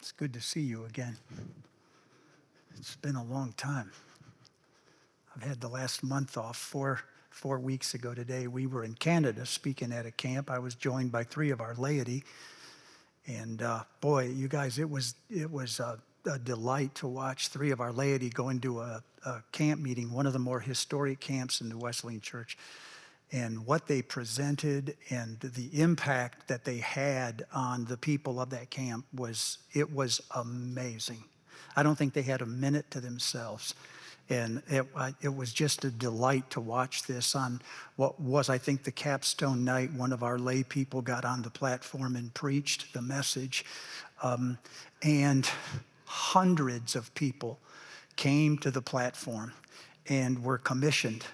It's good to see you again. It's been a long time. I've had the last month off. Four weeks ago today, we were in Canada speaking at a camp. I was joined by 3 of our laity. And boy, you guys, it was a delight to watch 3 of our laity go into a camp meeting, one of the more historic camps in the Wesleyan Church. And what they presented and the impact that they had on the people of that camp was amazing. I don't think they had a minute to themselves. And it was just a delight to watch this on what was, I think, the capstone night. One of our lay people got on the platform and preached the message. And hundreds of people came to the platform and were commissioned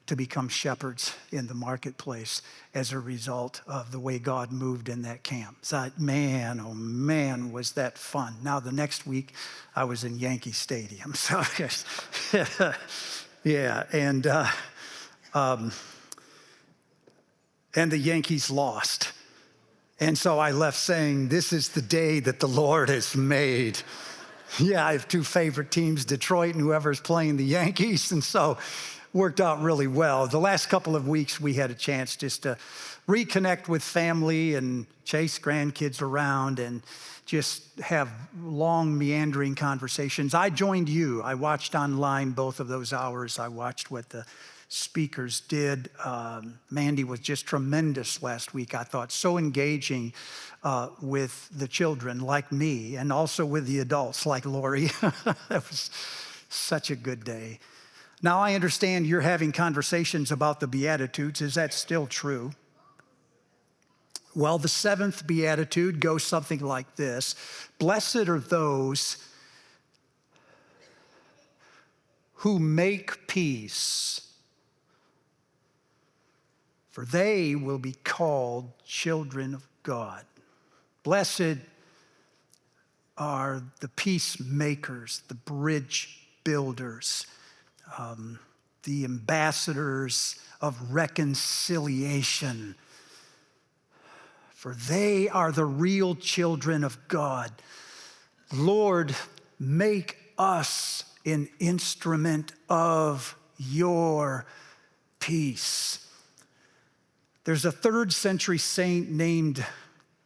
to become shepherds in the marketplace as a result of the way God moved in that camp. So, man, oh man, was that fun. Now, the next week, I was in Yankee Stadium. So, yeah, and the Yankees lost. And so I left saying, this is the day that the Lord has made. Yeah, I have 2 favorite teams, Detroit and whoever's playing the Yankees. And so worked out really well. The last couple of weeks, we had a chance just to reconnect with family and chase grandkids around and just have long, meandering conversations. I joined you. I watched online both of those hours. I watched what the speakers did. Mandy was just tremendous last week, I thought, so engaging with the children like me and also with the adults like Lori. That was such a good day. Now, I understand you're having conversations about the Beatitudes. Is that still true? Well, the 7th Beatitude goes something like this. Blessed are those who make peace, for they will be called children of God. Blessed are the peacemakers, the bridge builders, the ambassadors of reconciliation, for they are the real children of God. Lord, make us an instrument of your peace. There's a 3rd century saint named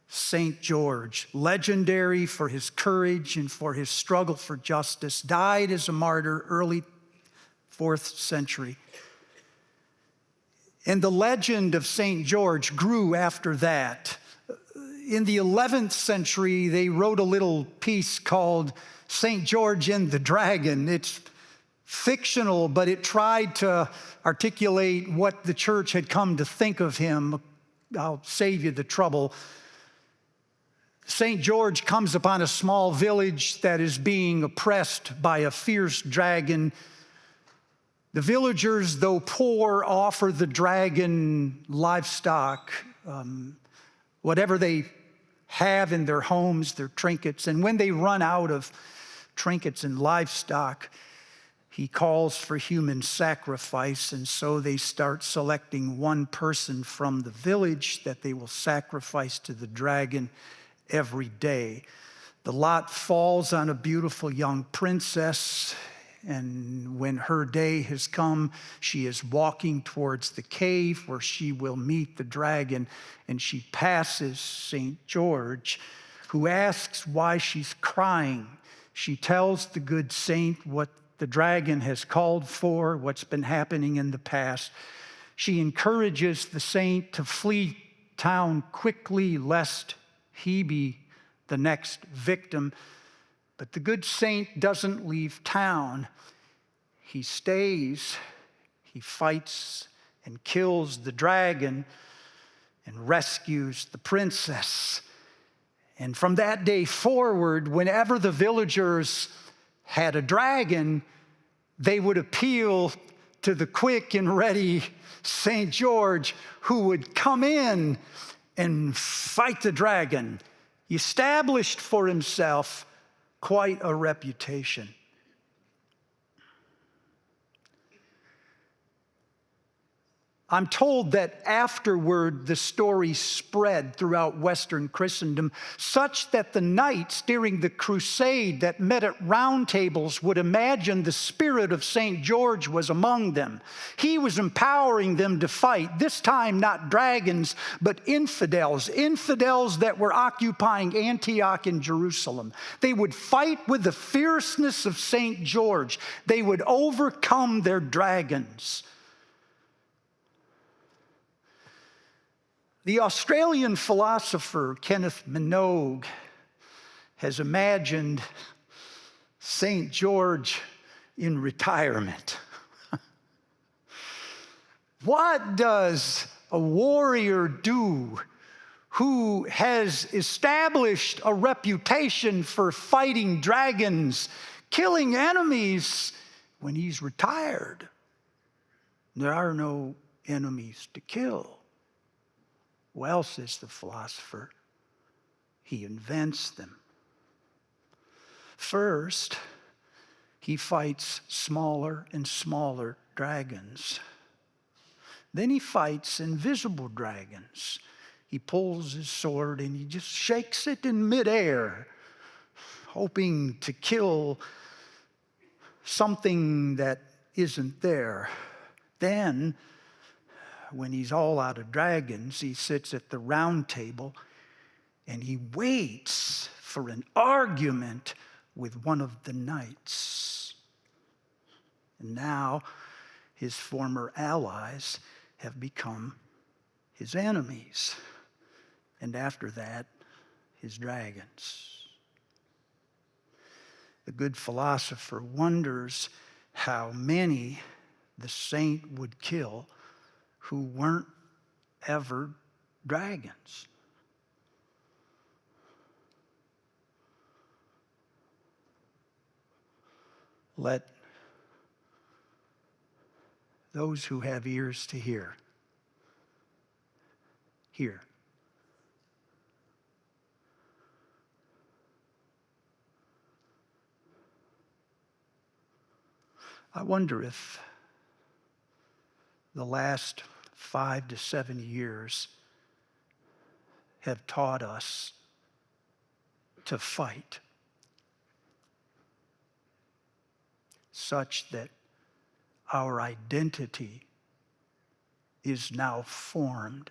St. George, legendary for his courage and for his struggle for justice, died as a martyr early 4th century. And the legend of St. George grew after that. In the 11th century, they wrote a little piece called St. George and the Dragon. It's fictional, but it tried to articulate what the church had come to think of him. I'll save you the trouble. St. George comes upon a small village that is being oppressed by a fierce dragon. The villagers, though poor, offer the dragon livestock, whatever they have in their homes, their trinkets. And when they run out of trinkets and livestock, he calls for human sacrifice. And so they start selecting one person from the village that they will sacrifice to the dragon every day. The lot falls on a beautiful young princess. And when her day has come, she is walking towards the cave where she will meet the dragon, and she passes St. George, who asks why she's crying. She tells the good saint what the dragon has called for, what's been happening in the past. She encourages the saint to flee town quickly, lest he be the next victim. But the good saint doesn't leave town. He stays, he fights and kills the dragon and rescues the princess. And from that day forward, whenever the villagers had a dragon, they would appeal to the quick and ready St. George, who would come in and fight the dragon. He established for himself quite a reputation. I'm told that afterward the story spread throughout Western Christendom, such that the knights during the crusade that met at round tables would imagine the spirit of St. George was among them. He was empowering them to fight, this time not dragons, but infidels that were occupying Antioch and Jerusalem. They would fight with the fierceness of St. George. They would overcome their dragons. The Australian philosopher Kenneth Minogue has imagined St. George in retirement. What does a warrior do who has established a reputation for fighting dragons, killing enemies, when he's retired? There are no enemies to kill. Well, says the philosopher, he invents them. First, he fights smaller and smaller dragons. Then he fights invisible dragons. He pulls his sword and he just shakes it in midair, hoping to kill something that isn't there. Then, when he's all out of dragons, he sits at the round table and he waits for an argument with one of the knights. And now his former allies have become his enemies. And after that, his dragons. The good philosopher wonders how many the saint would kill who weren't ever dragons. Let those who have ears to hear. I wonder if the last 5 to 7 years have taught us to fight, such that our identity is now formed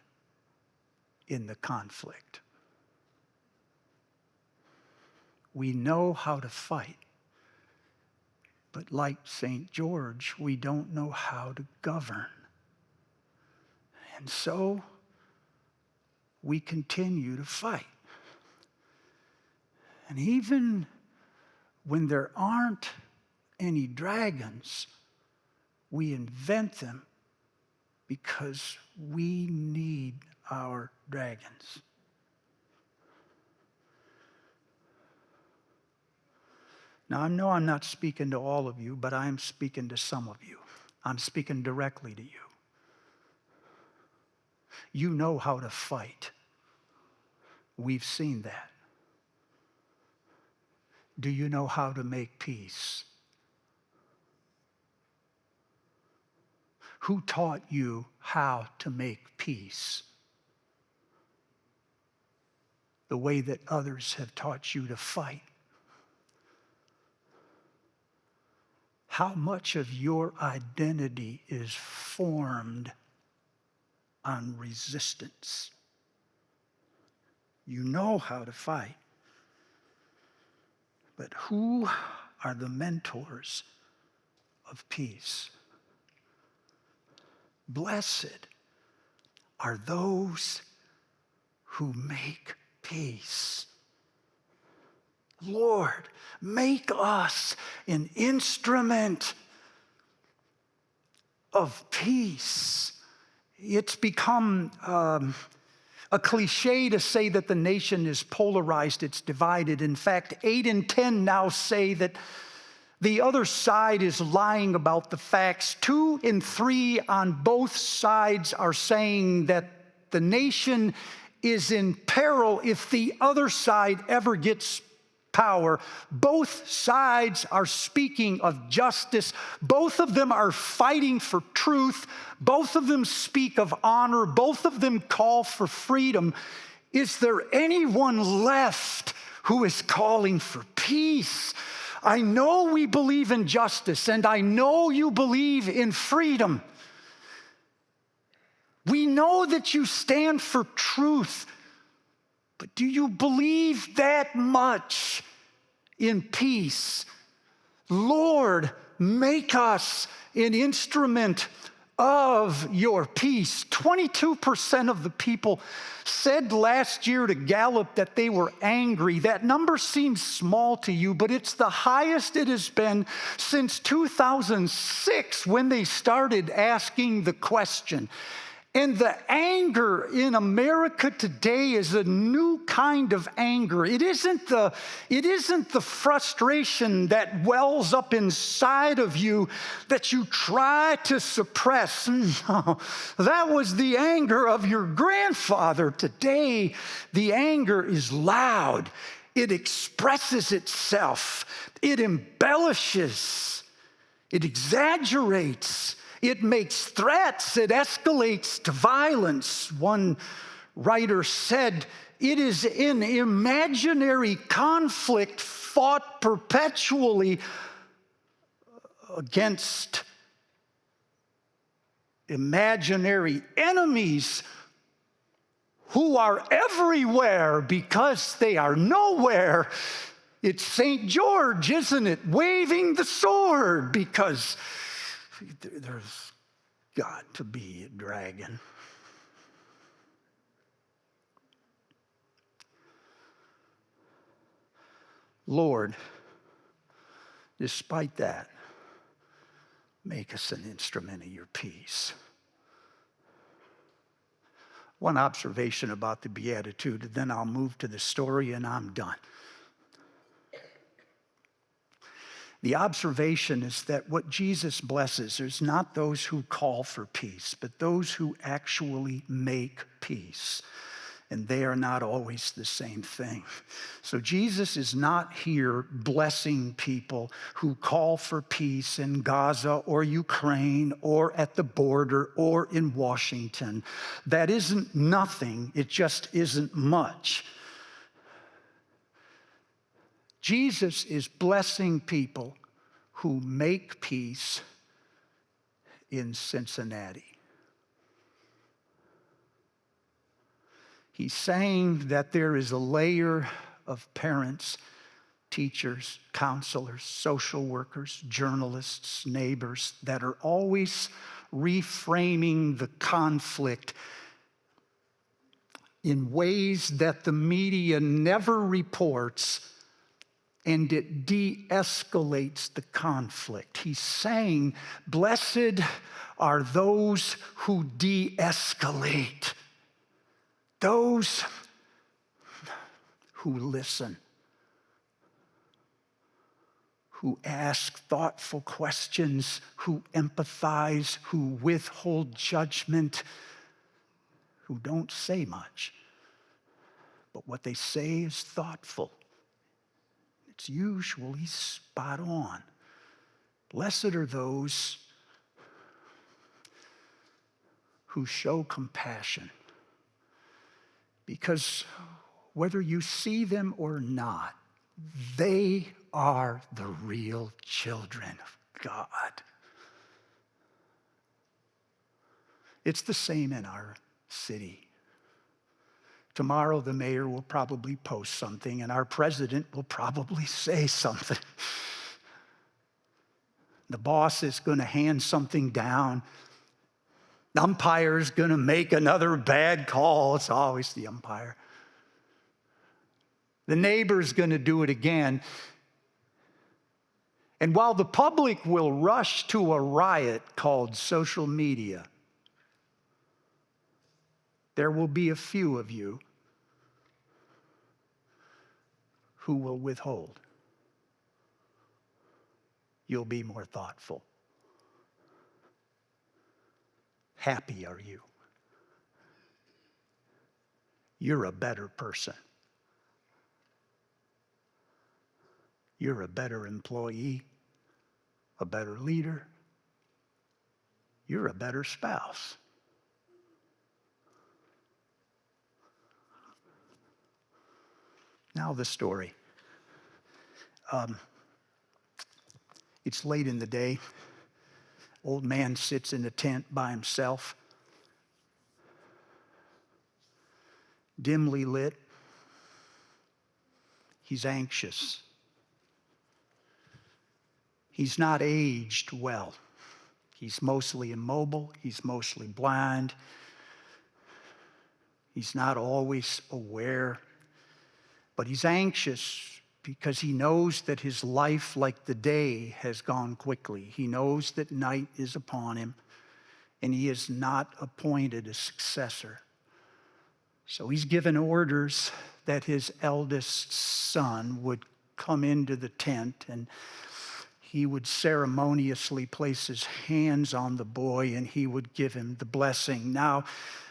in the conflict. We know how to fight, but like St. George, we don't know how to govern. And so we continue to fight. And even when there aren't any dragons, we invent them because we need our dragons. Now, I know I'm not speaking to all of you, but I'm speaking to some of you. I'm speaking directly to you. You know how to fight. We've seen that. Do you know how to make peace? Who taught you how to make peace? The way that others have taught you to fight. How much of your identity is formed on resistance? You know how to fight. But who are the mentors of peace? Blessed are those who make peace. Lord, make us an instrument of peace. It's become a cliché to say that the nation is polarized, it's divided. In fact, 8 in 10 now say that the other side is lying about the facts. 2 in 3 on both sides are saying that the nation is in peril if the other side ever gets power. Both sides are speaking of justice. Both of them are fighting for truth. Both of them speak of honor. Both of them call for freedom. Is there anyone left who is calling for peace? I know we believe in justice, and I know you believe in freedom. We know that you stand for truth, but do you believe that much in peace? Lord, make us an instrument of your peace. 22% of the people said last year to Gallup that they were angry. That number seems small to you, but it's the highest it has been since 2006 when they started asking the question. And the anger in America today is a new kind of anger. It isn't the frustration that wells up inside of you that you try to suppress. No, that was the anger of your grandfather. Today, the anger is loud. It expresses itself. It embellishes. It exaggerates. It makes threats. It escalates to violence. One writer said, it is an imaginary conflict fought perpetually against imaginary enemies who are everywhere because they are nowhere. It's St. George, isn't it, waving the sword because there's got to be a dragon. Lord, despite that, make us an instrument of your peace. One observation about the Beatitude, and then I'll move to the story and I'm done. The observation is that what Jesus blesses is not those who call for peace, but those who actually make peace. And they are not always the same thing. So Jesus is not here blessing people who call for peace in Gaza or Ukraine or at the border or in Washington. That isn't nothing. It just isn't much. Jesus is blessing people who make peace in Cincinnati. He's saying that there is a layer of parents, teachers, counselors, social workers, journalists, neighbors that are always reframing the conflict in ways that the media never reports, and it de-escalates the conflict. He's saying, blessed are those who de-escalate, those who listen, who ask thoughtful questions, who empathize, who withhold judgment, who don't say much, but what they say is thoughtful. It's usually spot on. Blessed are those who show compassion, because whether you see them or not, they are the real children of God. It's the same in our city. Tomorrow, the mayor will probably post something, and our president will probably say something. The boss is going to hand something down. The umpire's going to make another bad call. It's always the umpire. The neighbor's going to do it again. And while the public will rush to a riot called social media, there will be a few of you who will withhold. You'll be more thoughtful. Happy are you. You're a better person. You're a better employee, a better leader. You're a better spouse. Now the story. It's late in the day. Old man sits in a tent by himself, dimly lit. He's anxious. He's not aged well. He's mostly immobile. He's mostly blind. He's not always aware. But he's anxious because he knows that his life, like the day, has gone quickly. He knows that night is upon him, and he is not appointed a successor. So he's given orders that his eldest son would come into the tent, and he would ceremoniously place his hands on the boy, and he would give him the blessing. Now,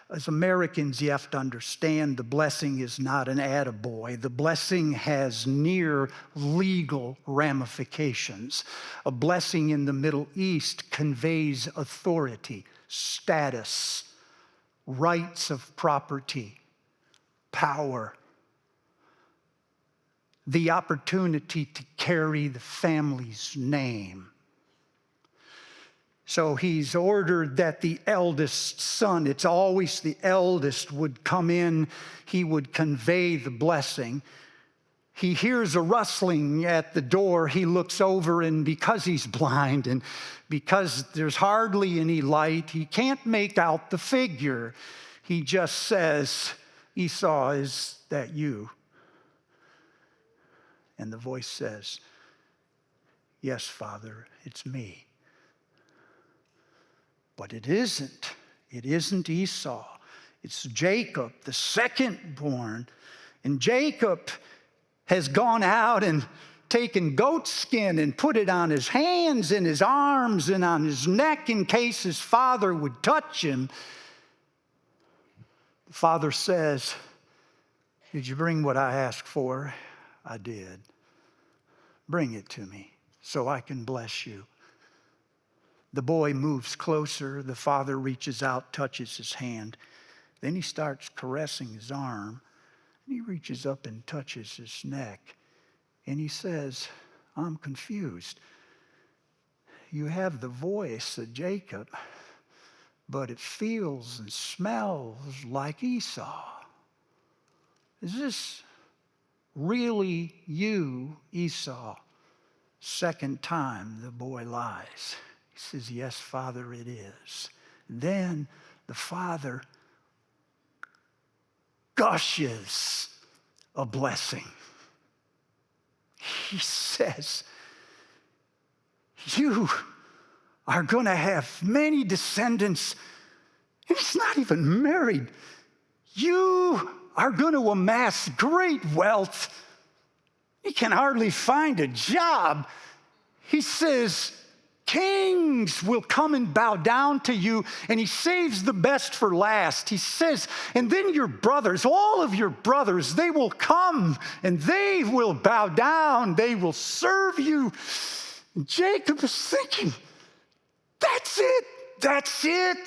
as Americans, you have to understand the blessing is not an attaboy. The blessing has near legal ramifications. A blessing in the Middle East conveys authority, status, rights of property, power, the opportunity to carry the family's name. So he's ordered that the eldest son, it's always the eldest, would come in. He would convey the blessing. He hears a rustling at the door. He looks over, and because he's blind and because there's hardly any light, he can't make out the figure. He just says, "Esau, is that you?" And the voice says, "Yes, Father, it's me." But it isn't. It isn't Esau. It's Jacob, the second born. And Jacob has gone out and taken goat skin and put it on his hands and his arms and on his neck in case his father would touch him. The father says, "Did you bring what I asked for?" "I did." "Bring it to me so I can bless you." The boy moves closer. The father reaches out, touches his hand. Then he starts caressing his arm. And he reaches up and touches his neck. And he says, "I'm confused. You have the voice of Jacob, but it feels and smells like Esau. Is this really you, Esau?" Second time the boy lies. He says, "Yes, Father, it is." Then the father gushes a blessing. He says, "You are going to have many descendants." And he's not even married. "You are going to amass great wealth." He can hardly find a job. He says, "Kings will come and bow down to you," and he saves the best for last. He says, "And then your brothers, all of your brothers, they will come and they will bow down. They will serve you." And Jacob is thinking, that's it. That's it.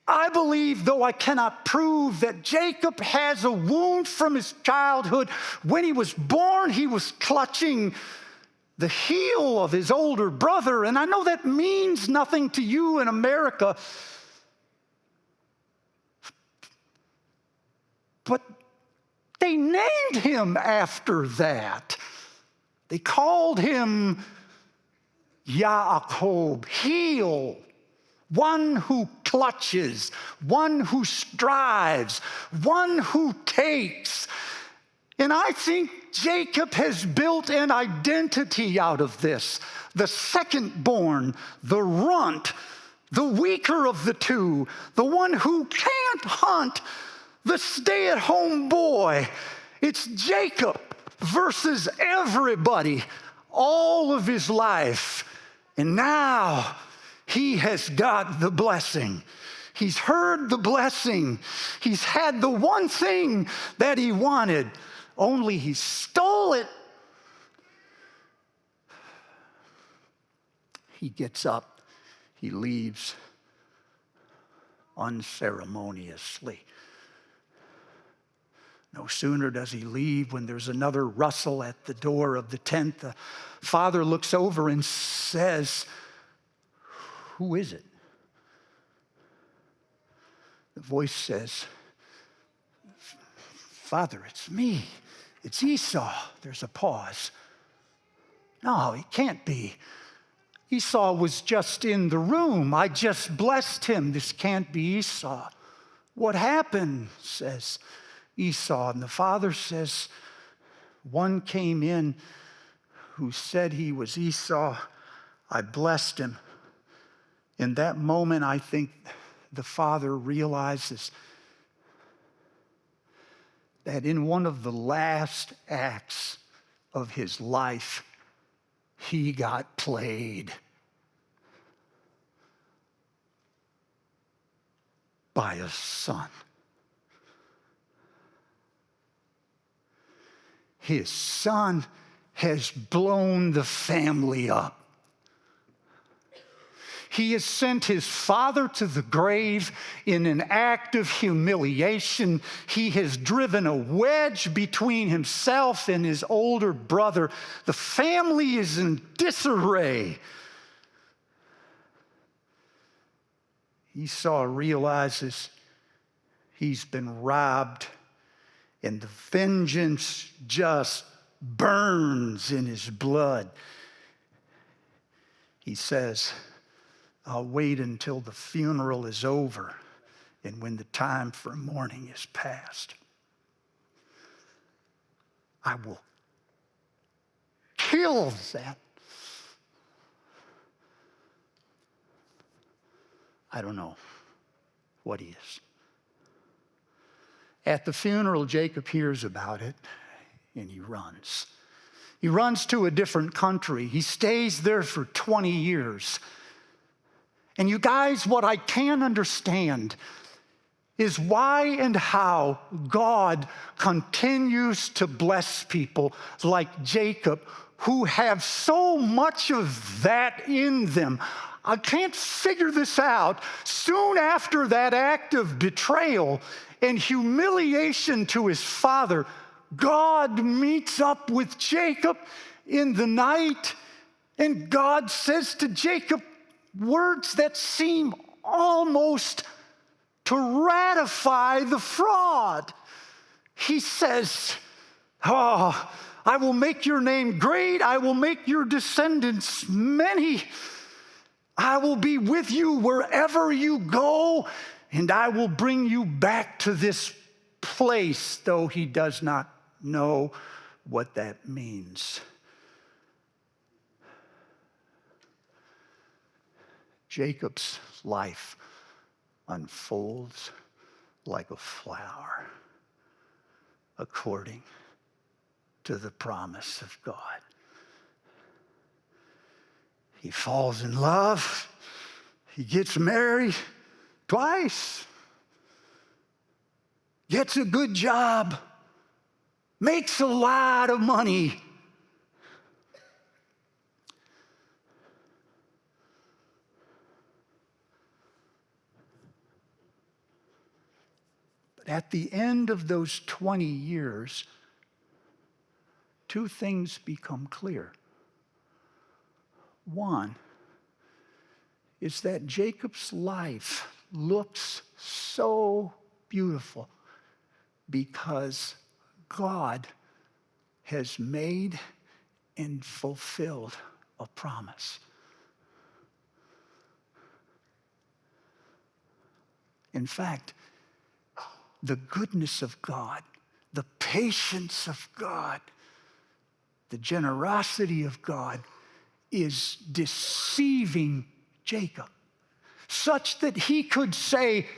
I believe, though I cannot prove, that Jacob has a wound from his childhood. When he was born, he was clutching the heel of his older brother. And I know that means nothing to you in America. But they named him after that. They called him Yaakov, heel. One who clutches, one who strives, one who takes. And I think Jacob has built an identity out of this. The second born, the runt, the weaker of the two, the one who can't hunt, the stay-at-home boy. It's Jacob versus everybody all of his life. And now he has got the blessing. He's heard the blessing. He's had the one thing that he wanted, only he stole it. He gets up, he leaves unceremoniously. No sooner does he leave when there's another rustle at the door of the tent. The father looks over and says, "Who is it?" The voice says, "Father, it's me. It's Esau." There's a pause. No, it can't be. Esau was just in the room. I just blessed him. This can't be Esau. "What happened?" says Esau. And the father says, "One came in who said he was Esau. I blessed him." In that moment, I think the father realizes that in one of the last acts of his life, he got played by a son. His son has blown the family up. He has sent his father to the grave in an act of humiliation. He has driven a wedge between himself and his older brother. The family is in disarray. Esau realizes he's been robbed, and the vengeance just burns in his blood. He says, "I'll wait until the funeral is over and when the time for mourning is past. I will kill that." I don't know what he is. At the funeral, Jacob hears about it and he runs. He runs to a different country. He stays there for 20 years. And you guys, what I can't understand is why and how God continues to bless people like Jacob who have so much of that in them. I can't figure this out. Soon after that act of betrayal and humiliation to his father, God meets up with Jacob in the night, and God says to Jacob words that seem almost to ratify the fraud. He says, "Oh, I will make your name great. I will make your descendants many. I will be with you wherever you go, and I will bring you back to this place," though he does not know what that means. Jacob's life unfolds like a flower according to the promise of God. He falls in love. He gets married twice. Gets a good job. Makes a lot of money. But at the end of those 20 years, two things become clear. One is that Jacob's life looks so beautiful because God has made and fulfilled a promise. In fact, the goodness of God, the patience of God, the generosity of God is deceiving Jacob, such that he could say,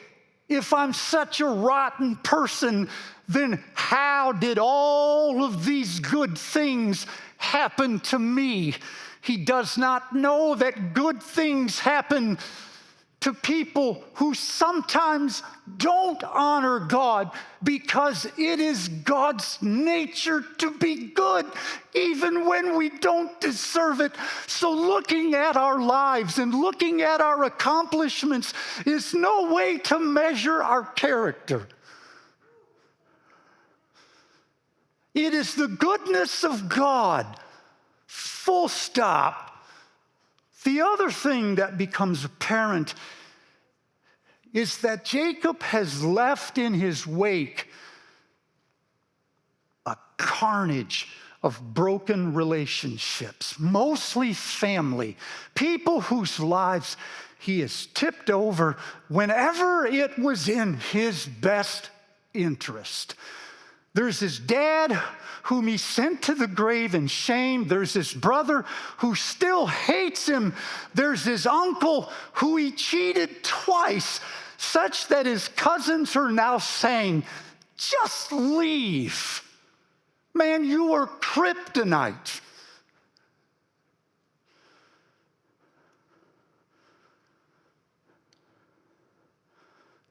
"If I'm such a rotten person, then how did all of these good things happen to me?" He does not know that good things happen to people who sometimes don't honor God because it is God's nature to be good, even when we don't deserve it. So looking at our lives and looking at our accomplishments is no way to measure our character. It is the goodness of God, full stop. The other thing that becomes apparent is that Jacob has left in his wake a carnage of broken relationships, mostly family, people whose lives he has tipped over whenever it was in his best interest. There's his dad, whom he sent to the grave in shame. There's his brother, who still hates him. There's his uncle, who he cheated twice, such that his cousins are now saying, just leave. Man, you are kryptonite.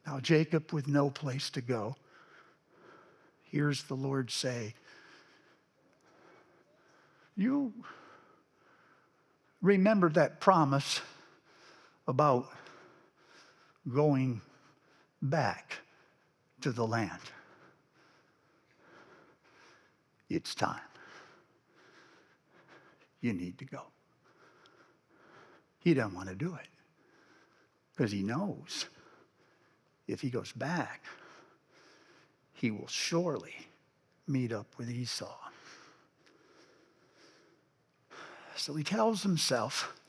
Now, Jacob, with no place to go, hears the Lord say, you remember that promise about going back to the land. It's time. You need to go. He doesn't want to do it because he knows if he goes back, he will surely meet up with Esau. So he tells himself,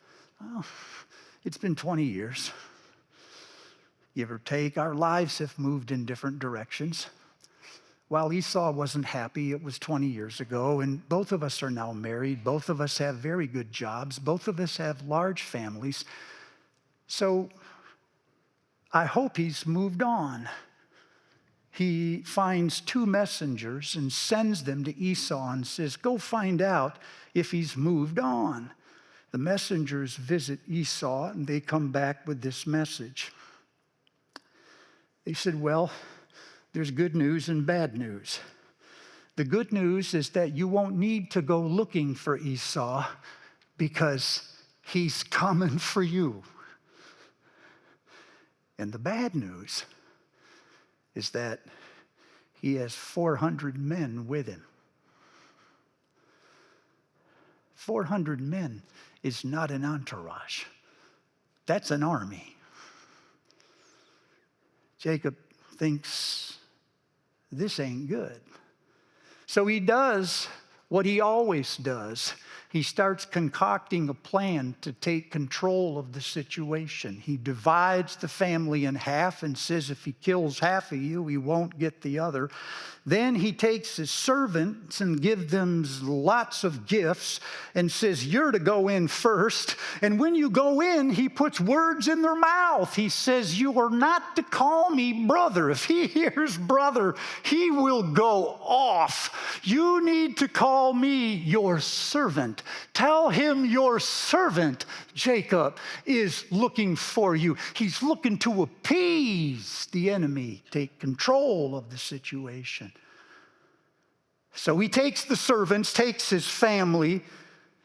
oh, it's been 20 years. Give or take, our lives have moved in different directions. While Esau wasn't happy, it was 20 years ago, and both of us are now married. Both of us have very good jobs. Both of us have large families. So I hope he's moved on. He finds 2 messengers and sends them to Esau and says, go find out if he's moved on. The messengers visit Esau and they come back with this message. They said, well, there's good news and bad news. The good news is that you won't need to go looking for Esau because he's coming for you. And the bad news is that he has 400 men with him. 400 men is not an entourage. That's an army. Jacob thinks this ain't good. So he does what he always does. He starts concocting a plan to take control of the situation. He divides the family in half and says if he kills half of you, he won't get the other. Then he takes his servants and gives them lots of gifts and says, you're to go in first. And when you go in, he puts words in their mouth. He says, you are not to call me brother. If he hears brother, he will go off. You need to call me your servant. Tell him your servant, Jacob, is looking for you. He's looking to appease the enemy, take control of the situation. So he takes the servants, takes his family,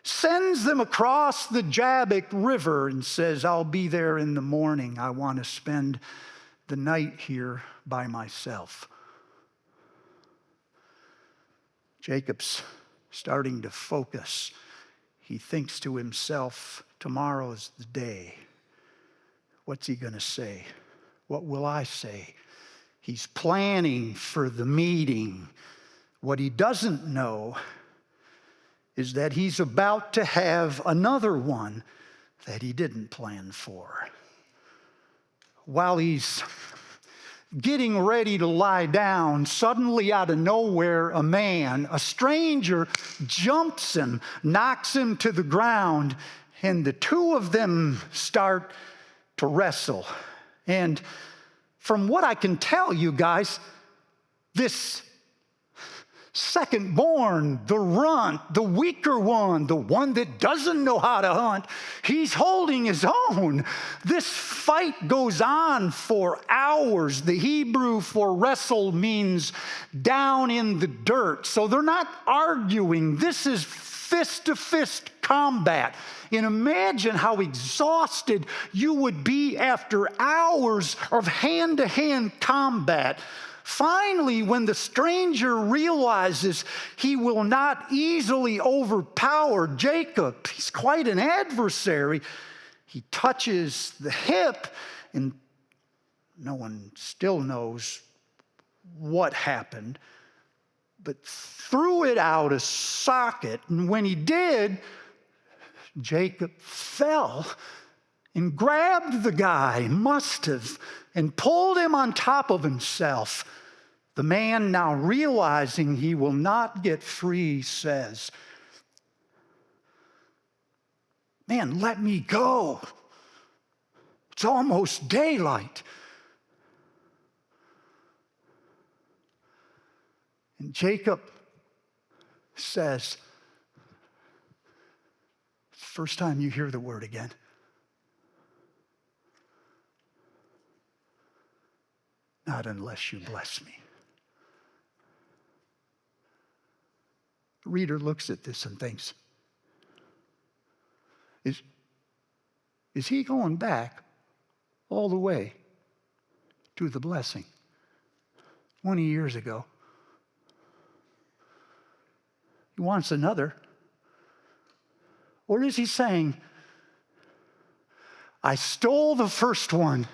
sends them across the Jabbok River and says, I'll be there in the morning. I want to spend the night here by myself. Jacob's starting to focus. He thinks to himself, tomorrow's the day. What's he going to say? What will I say? He's planning for the meeting. What he doesn't know is that he's about to have another one that he didn't plan for. While he's getting ready to lie down, suddenly out of nowhere, a man, a stranger, jumps him, knocks him to the ground, and the two of them start to wrestle. And from what I can tell you guys, this Second born, the runt, the weaker one, the one that doesn't know how to hunt, he's holding his own. This fight goes on for hours. The Hebrew for wrestle means down in the dirt. So they're not arguing. This is fist-to-fist combat. And imagine how exhausted you would be after hours of hand-to-hand combat. Finally, when the stranger realizes he will not easily overpower Jacob, he's quite an adversary, he touches the hip, and no one still knows what happened, but threw it out a socket. And when he did, Jacob fell and grabbed the guy, must have, and pulled him on top of himself. The man, now realizing he will not get free, says, "Man, let me go. It's almost daylight." And Jacob says, first time you hear the word again, "Not unless you bless me." The reader looks at this and thinks, is he going back all the way to the blessing 20 years ago? He wants another. Or is he saying, "I stole the first one.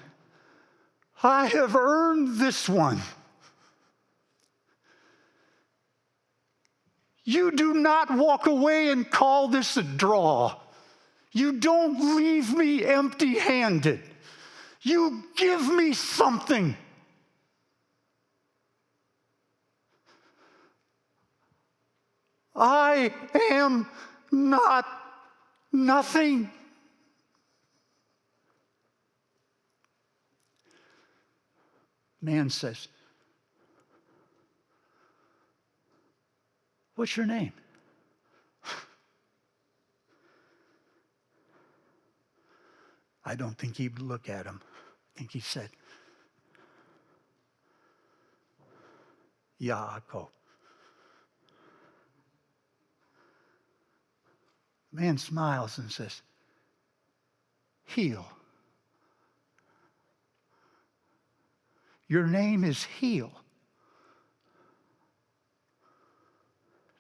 I have earned this one. You do not walk away and call this a draw. You don't leave me empty-handed. You give me something." I am not nothing. Man says, "What's your name?" I don't think he'd look at him. I think he said, "Yaakov." Man smiles and says, "Heal. Your name is Heal."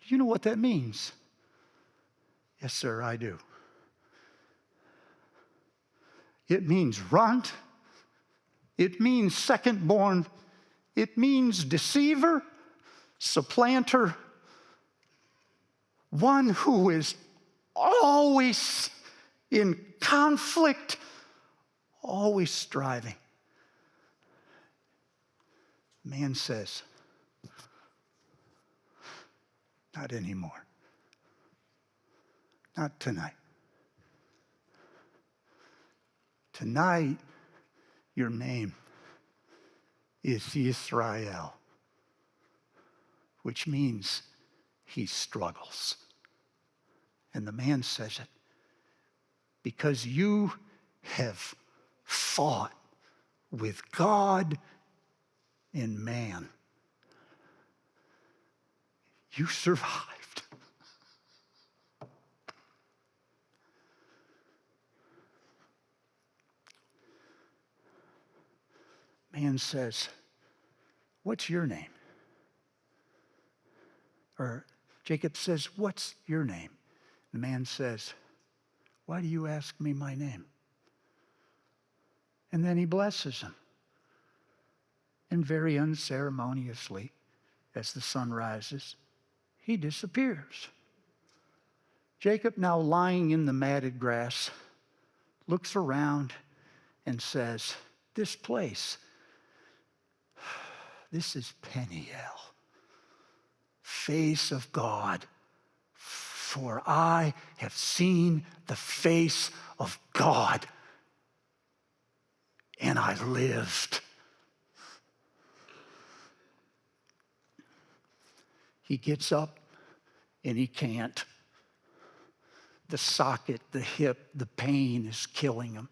Do you know what that means? Yes, sir, I do. It means runt. It means second born. It means deceiver, supplanter, one who is always in conflict, always striving. Man says, "Not anymore. Not tonight. Tonight, your name is Israel," which means he struggles. And the man says it because you have fought with God and man. You survived. Man says, "What's your name?" Or Jacob says, "What's your name?" The man says, "Why do you ask me my name?" And then he blesses him. And very unceremoniously, as the sun rises, he disappears. Jacob, now lying in the matted grass, looks around and says, "This place, this is Peniel, face of God. For I have seen the face of God, and I lived." He gets up and he can't. The socket, the hip, the pain is killing him.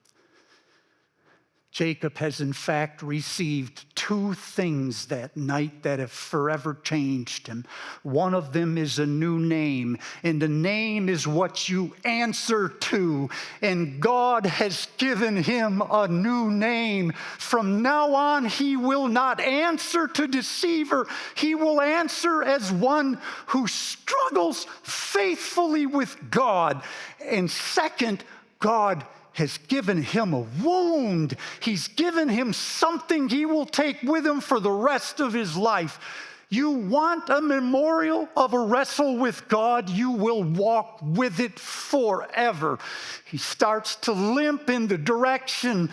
Jacob has in fact received two things that night that have forever changed him. One of them is a new name, and the name is what you answer to. And God has given him a new name. From now on, he will not answer to deceiver. He will answer as one who struggles faithfully with God. And second, God has given him a wound. He's given him something he will take with him for the rest of his life. You want a memorial of a wrestle with God, you will walk with it forever. He starts to limp in the direction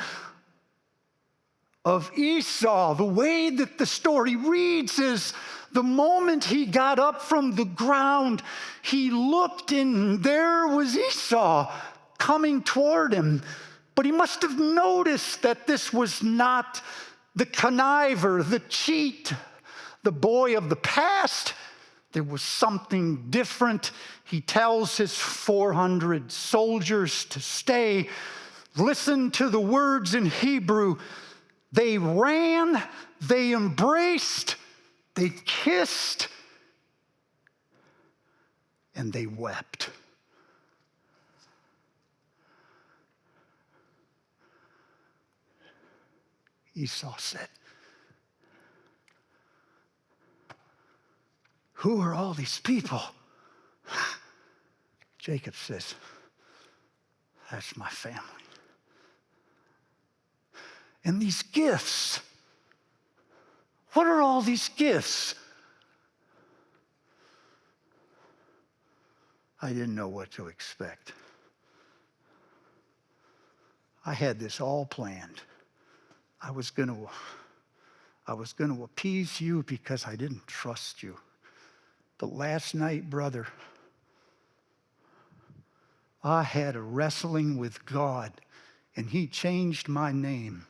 of Esau. The way that the story reads is the moment he got up from the ground, he looked and there was Esau coming toward him. But he must have noticed that this was not the conniver, the cheat, the boy of the past. There was something different. He tells his 400 soldiers to stay. Listen to the words in Hebrew. They ran, they embraced, they kissed, and they wept. Esau said, "Who are all these people?" Jacob says, "That's my family." And these gifts, what are all these gifts? I didn't know what to expect. I had this all planned. I was going to appease you because I didn't trust you. But last night, brother, I had a wrestling with God, and he changed my name,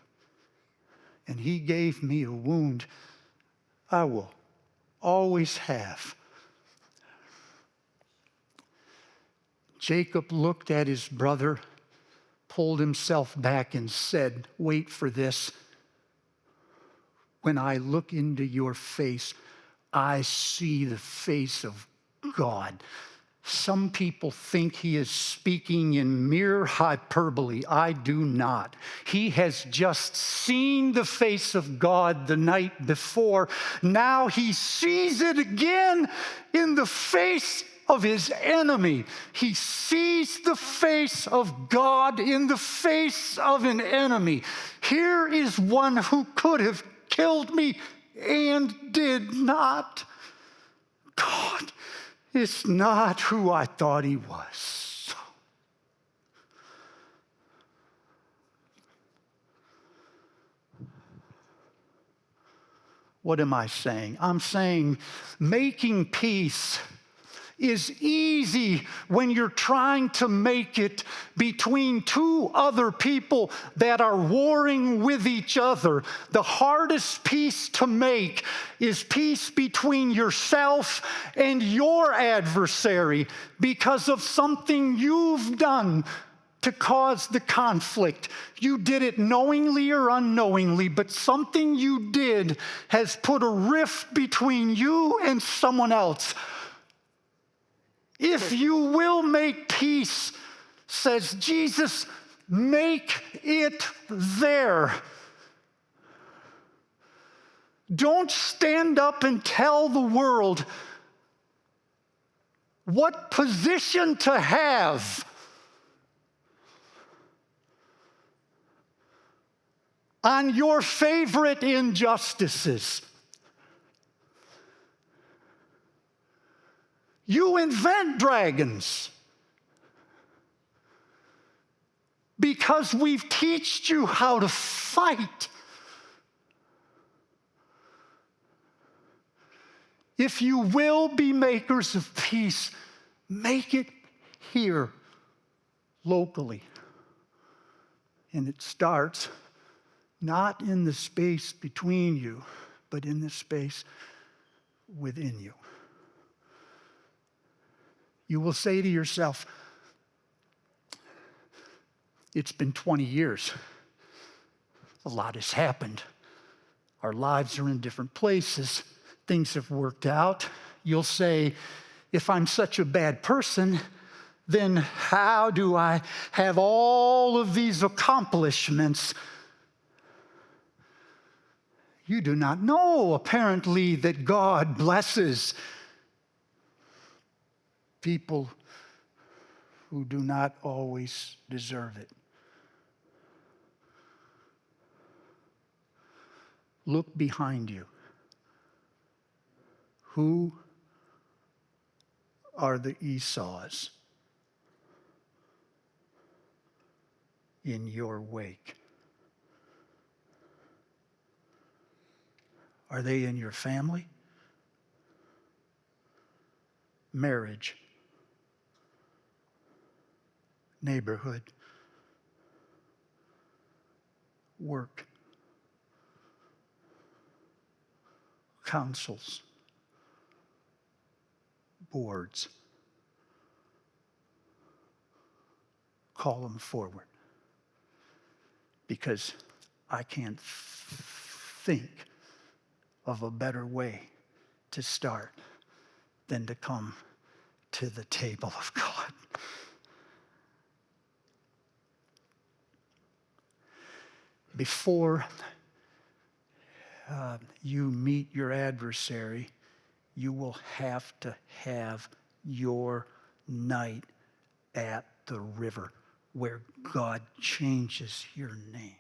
and he gave me a wound I will always have. Jacob looked at his brother, pulled himself back and said, "Wait for this. When I look into your face, I see the face of God." Some people think he is speaking in mere hyperbole. I do not. He has just seen the face of God the night before. Now he sees it again in the face of his enemy. He sees the face of God in the face of an enemy. Here is one who could have killed me and did not. God is not who I thought he was. What am I saying? I'm saying making peace is easy when you're trying to make it between two other people that are warring with each other. The hardest peace to make is peace between yourself and your adversary because of something you've done to cause the conflict. You did it knowingly or unknowingly, but something you did has put a rift between you and someone else. If you will make peace, says Jesus, make it there. Don't stand up and tell the world what position to have. On your favorite injustices. You invent dragons because we've taught you how to fight. If you will be makers of peace, make it here, locally. And it starts not in the space between you, but in the space within you. You will say to yourself, it's been 20 years. A lot has happened. Our lives are in different places. Things have worked out. You'll say, if I'm such a bad person, then how do I have all of these accomplishments? You do not know, apparently, that God blesses people who do not always deserve it. Look behind you. Who are the Esau's in your wake? Are they in your family? Marriage? Neighborhood? Work? Councils? Boards? Call them forward. Because I can't think of a better way to start than to come to the table of God. Before you meet your adversary, you will have to have your night at the river where God changes your name.